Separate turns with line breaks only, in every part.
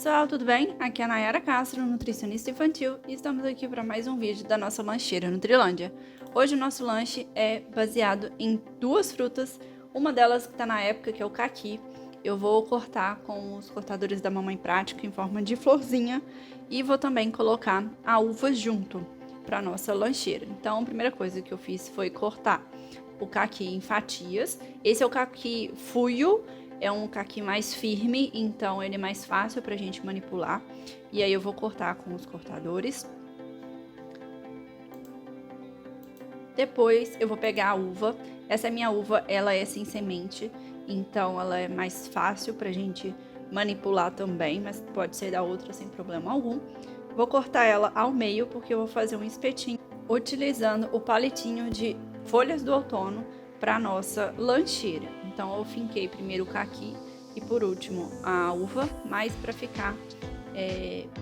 pessoal, tudo bem? Aqui é a Nayara Castro, nutricionista infantil, e estamos aqui para mais um vídeo da nossa lancheira Nutrilândia. Hoje o nosso lanche é baseado em duas frutas, uma delas que está na época, que é o caqui. Eu vou cortar com os cortadores da Mamãe Prática em forma de florzinha e vou também colocar a uva junto para nossa lancheira. Então a primeira coisa que eu fiz foi cortar o caqui em fatias. Esse é o caqui fuio. É um caqui mais firme, então ele é mais fácil pra gente manipular. E aí eu vou cortar com os cortadores. Depois eu vou pegar a uva. Essa minha uva, ela é sem semente, então ela é mais fácil pra gente manipular também, mas pode ser da outra sem problema algum. Vou cortar ela ao meio porque eu vou fazer um espetinho utilizando o palitinho de folhas do outono para nossa lancheira. Então eu finquei primeiro o caqui e por último a uva, mais para ficar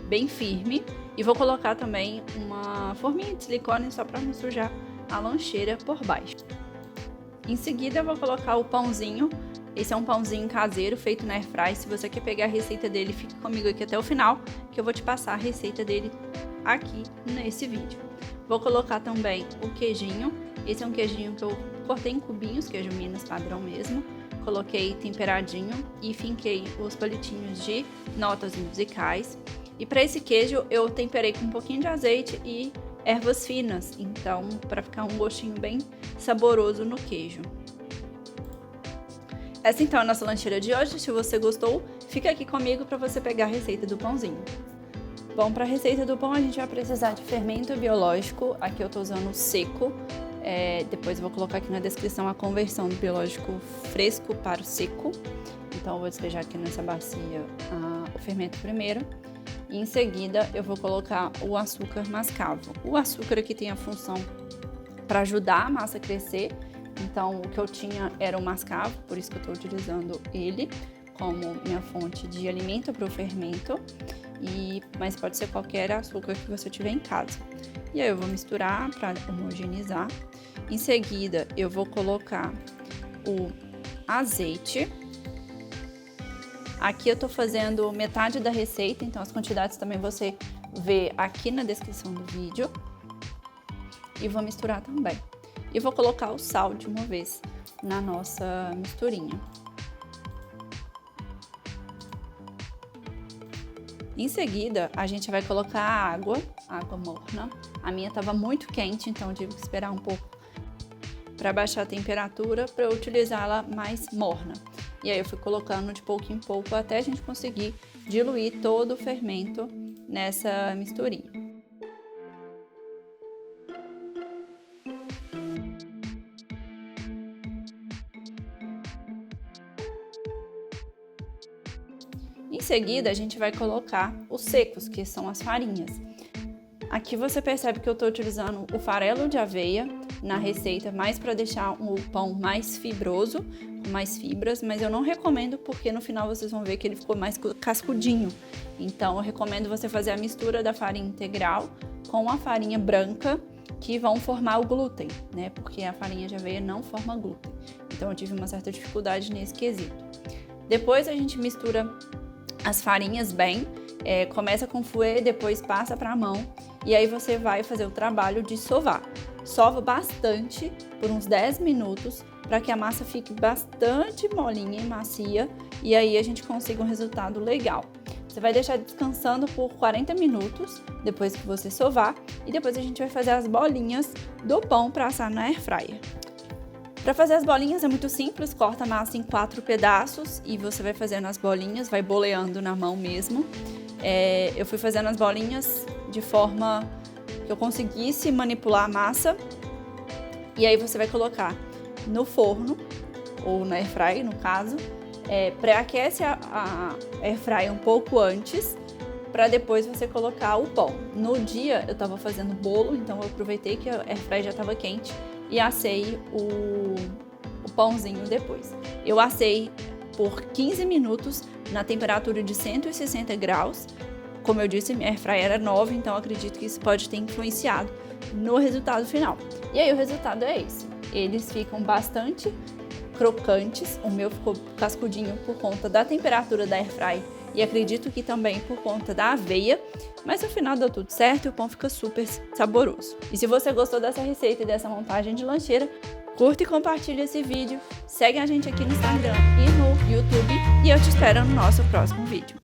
bem firme. E vou colocar também uma forminha de silicone só para não sujar a lancheira por baixo. Em seguida eu vou colocar o pãozinho. Esse é um pãozinho caseiro feito na airfry. Se você quer pegar a receita dele, fique comigo aqui até o final, que eu vou te passar a receita dele aqui nesse vídeo. Vou colocar também o queijinho. Esse é um queijinho que eu cortei em cubinhos, queijo Minas padrão mesmo. Coloquei temperadinho e finquei os palitinhos de notas musicais. E para esse queijo eu temperei com um pouquinho de azeite e ervas finas, então para ficar um gostinho bem saboroso no queijo. Essa então é a nossa lancheira de hoje. Se você gostou, fica aqui comigo para você pegar a receita do pãozinho. Bom, para a receita do pão a gente vai precisar de fermento biológico. Aqui eu estou usando seco. Depois eu vou colocar aqui na descrição a conversão do biológico fresco para o seco. Então eu vou despejar aqui nessa bacia o fermento primeiro. E em seguida eu vou colocar o açúcar mascavo. O açúcar aqui tem a função para ajudar a massa a crescer. Então o que eu tinha era o mascavo, por isso que eu estou utilizando ele como minha fonte de alimento para o fermento. Mas pode ser qualquer açúcar que você tiver em casa. E aí eu vou misturar para homogeneizar. Em seguida eu vou colocar o azeite. Aqui eu tô fazendo metade da receita, então as quantidades também você vê aqui na descrição do vídeo. E vou misturar também. E vou colocar o sal de uma vez na nossa misturinha. Em seguida, a gente vai colocar a água morna. A minha estava muito quente, então eu tive que esperar um pouco para baixar a temperatura para eu utilizá-la mais morna. E aí eu fui colocando de pouco em pouco até a gente conseguir diluir todo o fermento nessa misturinha. Em seguida, a gente vai colocar os secos, que são as farinhas. Aqui você percebe que eu estou utilizando o farelo de aveia na receita, mais para deixar o pão mais fibroso, com mais fibras, mas eu não recomendo porque no final vocês vão ver que ele ficou mais cascudinho. Então eu recomendo você fazer a mistura da farinha integral com a farinha branca, que vão formar o glúten, né? Porque a farinha de aveia não forma glúten. Então eu tive uma certa dificuldade nesse quesito. Depois a gente mistura as farinhas bem, começa com fouet, depois passa para a mão e aí você vai fazer o trabalho de sovar. Sova bastante por uns 10 minutos para que a massa fique bastante molinha e macia e aí a gente consiga um resultado legal. Você vai deixar descansando por 40 minutos depois que você sovar e depois a gente vai fazer as bolinhas do pão para assar na air fryer. Para fazer as bolinhas é muito simples, corta a massa em 4 pedaços e você vai fazendo as bolinhas, vai boleando na mão mesmo. Eu fui fazendo as bolinhas de forma que eu conseguisse manipular a massa e aí você vai colocar no forno ou na airfryer no caso. Pré-aquece a airfryer um pouco antes para depois você colocar o pão. No dia eu estava fazendo bolo, então eu aproveitei que a airfryer já estava quente e assei o pãozinho depois. Eu assei por 15 minutos na temperatura de 160 graus. Como eu disse, minha airfryer era nova, então eu acredito que isso pode ter influenciado no resultado final. E aí o resultado é esse. Eles ficam bastante crocantes. O meu ficou cascudinho por conta da temperatura da airfryer e acredito que também por conta da aveia, mas no final deu tudo certo e o pão fica super saboroso. E se você gostou dessa receita e dessa montagem de lancheira, curta e compartilha esse vídeo, segue a gente aqui no Instagram e no YouTube e eu te espero no nosso próximo vídeo.